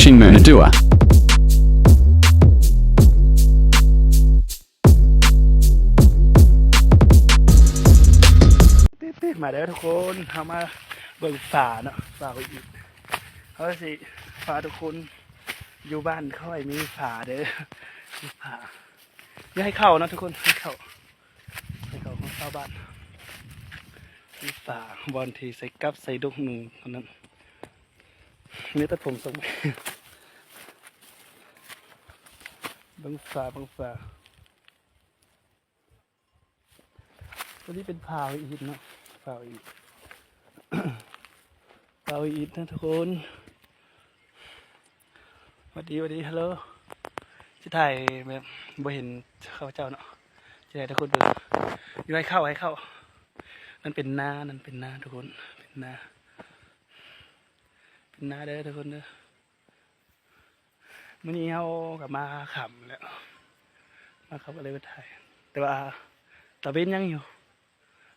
Fishing Mernadua. มาเด้อทุกคนเขามาเบิ่งป่าเนาะป่าอีกเขาสิพาทุกคนอยู่บ้านเขาไอ้มีป่าเด้อมีป่าอย่าให้เข้านะทุกคนให้เข้าของชาวบ้านมีป่าบอลทีใส่กับใส่ดงหนูคนนั้นนี่แต่ผมส่งเบิ่งป่าตัวนี้เป็นป่าอีกเนาะป่าอีก เราอีกนะทุกคนสวัสดีฮัลโหลที่ถ่ายแบบบ่เห็นข้าพเจ้าเนาะที่ถ่ายทุกคนดูอยู่ให้เข้านั่นเป็นนาทุกคนเป็นนาเด้อทุกคนเด้อมื้อนี้เรากลับมาขำแล้วมาขับอะไรไปถ่ายแต่ว่าตะเวนยังอยู่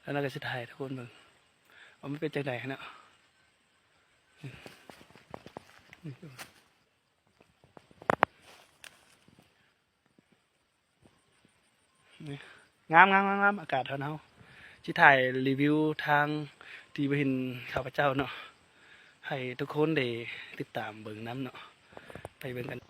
แล้วเราก็จะถ่ายทุกคนเบิ่งว่ามันเป็นจังไดเนาะงามอากาศเท่านั้นที่ถ่ายรีวิวทางที่ไปเห็นข้าพเจ้าเนาะให้ทุกคนได้ติดตามเบิ่งน้ำเนาะไปเบิ่งกัน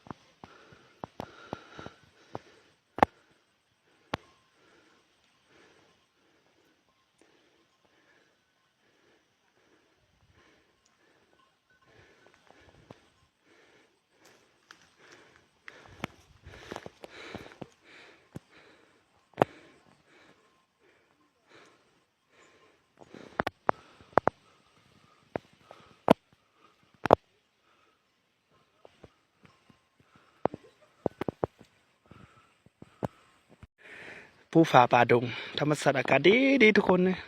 ผู้ฝ่าป่าดงธรรมศาสตร์อากาศดีทุกคนนะ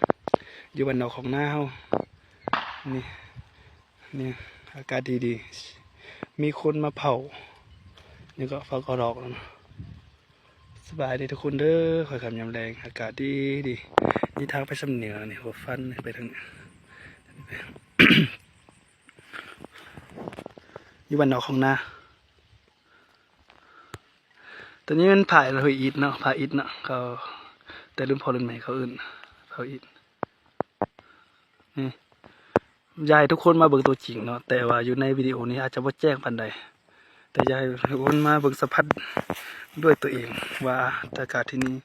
อยู่บ้านนอกของนาเฮานี่อากาศดีมีคนมาเผานี่ก็ฟักอรอกแล้วนะสบายดีทุกคนเด้อคอยคำยำแรงอากาศดีนี่ทางไปสำเหนือนี่หัวฟันไปทาง อยู่บ้านนอกของนาตอนนี้มันผ่าเราอิดเนาะผ่าอิดเนาะเขาแต่รุ่นพ่อรุ่นแม่เขาอื่นเขาอิดนี่ยายทุกคนมาเบิ่งตัวจริงเนาะแต่ว่าอยู่ในวิดีโอนี้อาจจะว่าแจ้งปานใดแต่ยายทุกคนมาเบิ่งสัมผัสด้วยตัวเองว่าอากาศที่นี่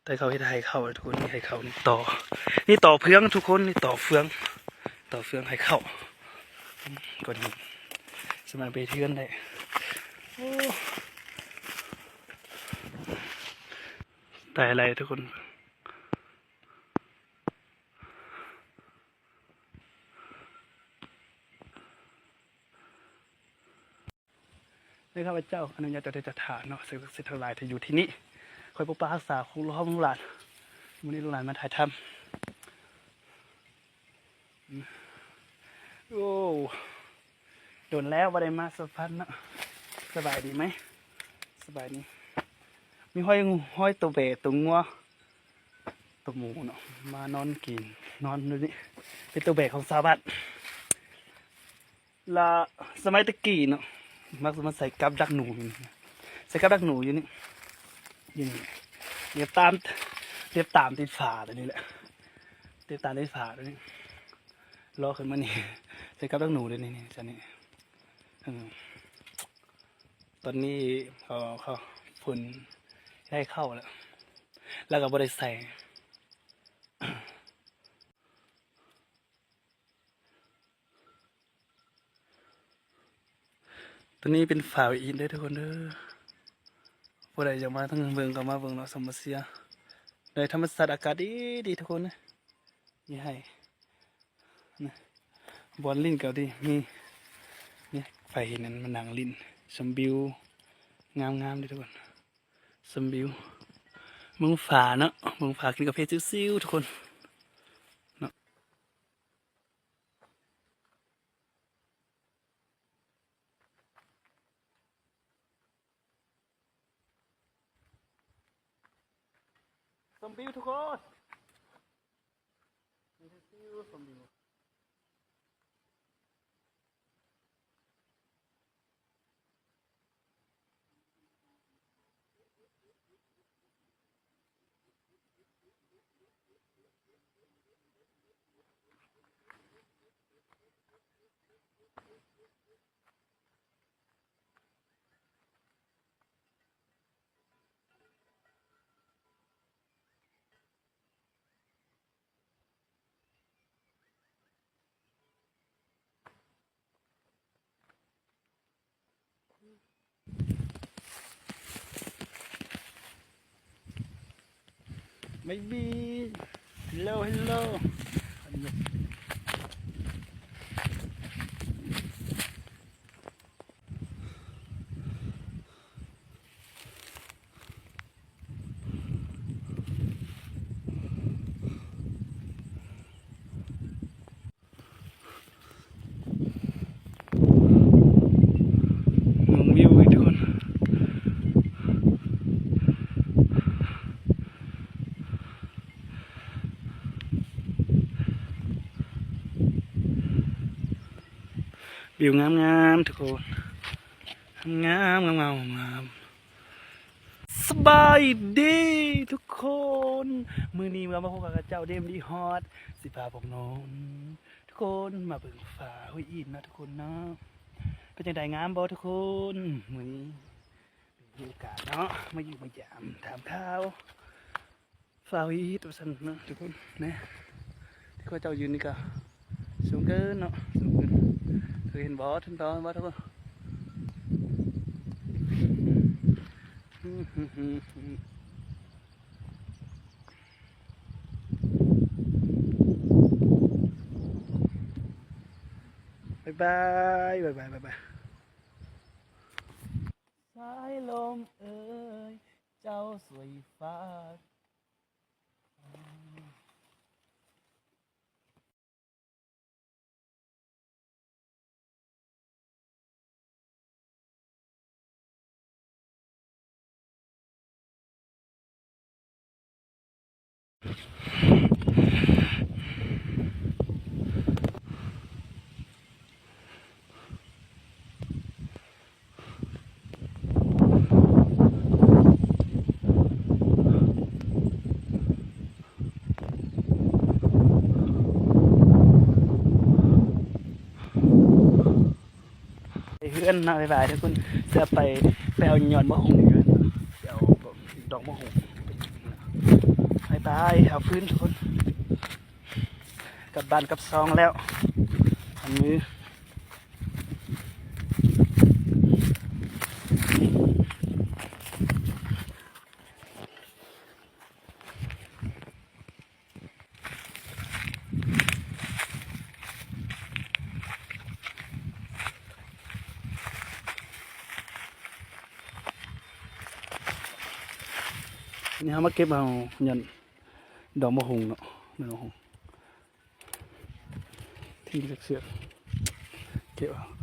แต่เขาให้เข้าทุกคนให้เข้านี่ต่อเฟืองทุกคนนี่ต่อเฟืองให้เข้าก่อนนี้สมัยไปเทือนได้แต่อะไรทุกคนนี่ข้าพเจ้าอนุญาตจะได้จัดฐานเนาะสิ่งศักดิ์สิทธิ์ทั้งหลายที่อยู่ที่นี่คอยปกปักรักษาคุ้มครองลูกหลานวันนี้ลูกหลานมาถ่ายทำโอ้โดนแล้วว่าได้มาสัมพันธ์เนาะสบายดีไหมสบายดีมีห้อยตัวเบะตัวงัวตัวหมูเนาะมานอนกินนอนดูนี่เป็นตัวเบะของชาวบ้านละสมัยตะกี้เนาะมักจะมาใส่กับดักหนูอยู่นี่เรียบตามติดฝาตัวนี้แหละเรียบตามติดฝาตัวนี้รอขึ้นมานี่ใส่กับดักหนูเลยนี่จะนี่ตอนนี้เขาฝนได้เข้าแล้วก็บริใส่ตัวนี้เป็นฝาอินได้ทุกคนเด้อผู้ใดอยากมาทั้งเมืองก็มาเบิ่งเนาะสมเสียในธรรมศาสตร์อากาศดีทุกคนนะนี่ให้บอลลิ้นเก่าดีมีนี่ไฟนั้นมันนางลิ้นสมบิวงามดีทุกคนสมบิวมึงฝาเนาะมึงฝากินกาแฟซิวๆทุกคนเนาะสมบิวทุกคนซิวสมบิว maybe hello hello วิวทุกคนวิวงามๆทุกคนงามสบายดีทุกคนมื้อนี้เรามาพบกับเจ้าเดมดีฮอตสิพาพวกน้องทุกคนมาเบิ่งฟ้าห้วยอินนะทุกคนเนาะเป็นจังไดงามบ่ทุกคนมื้อนี้มีโอกาสเนาะมาอยู่มายามถามข่าวฟ้าห้วยอินตัวสั่นเนาะทุกคนนะที่เขาเจ้ายืนนี่ก็สูงเกินเนาะสูงเกินเคยเห็นบ่ทุกคนบ่ทุกคนบ๊ายบายสายลมเอ่ยเจ้าสวยฟ้าเพื่อนนะบ๊ายบายทุกคนจะไปเอาหยอดมะฮุงกันเอาดอกมะฮุงบ๊ายบายเอาพื้นทุกคนกลับบ้านกับซองแล้วอันนี้นี่เขามาเก็บเอาหยอดดอกมะฮุงเนาะดอกมะฮุงที่เสือกเก็บเอา